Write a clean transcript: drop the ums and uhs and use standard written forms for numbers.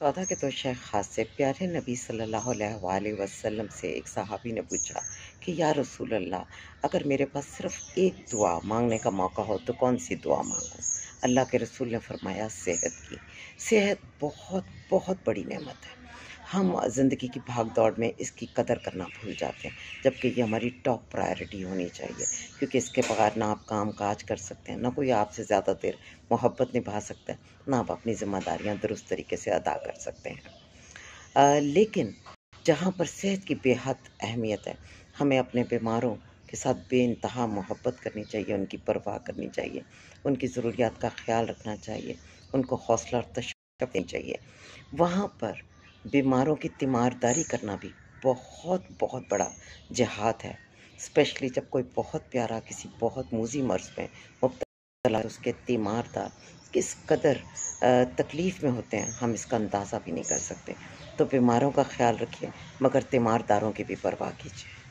सौदा के दो शेख खास से प्यारे नबी सल्लल्लाहु अलैहि वसल्लम से एक सहाबी ने पूछा कि या रसूल अल्लाह, अगर मेरे पास सिर्फ एक दुआ मांगने का मौका हो तो कौन सी दुआ मांगूं? अल्लाह के रसूल ने फरमाया सेहत की। सेहत बहुत बहुत बड़ी नेमत है। हम ज़िंदगी की भाग दौड़ में इसकी कदर करना भूल जाते हैं, जबकि ये हमारी टॉप प्रायोरिटी होनी चाहिए, क्योंकि इसके बगैर ना आप काम काज कर सकते हैं, ना कोई आपसे ज़्यादा देर मोहब्बत निभा सकता है, ना आप अपनी ज़िम्मेदारियाँ दुरुस्त तरीके से अदा कर सकते हैं। लेकिन जहाँ पर सेहत की बेहद अहमियत है, हमें अपने बीमारों के साथ बेइंतहा मोहब्बत करनी चाहिए, उनकी परवाह करनी चाहिए, उनकी ज़रूरियात का ख़्याल रखना चाहिए, उनको हौसला और तशव्वुश देनी चाहिए। वहाँ पर बीमारों की तीमारदारी करना भी बहुत बहुत बड़ा जिहाद है। स्पेशली जब कोई बहुत प्यारा किसी बहुत मूज़ी मर्ज़ में मुब्तला है, उसके तीमारदार किस कदर तकलीफ़ में होते हैं, हम इसका अंदाज़ा भी नहीं कर सकते। तो बीमारों का ख़्याल रखिए, मगर तीमारदारों की भी परवाह कीजिए।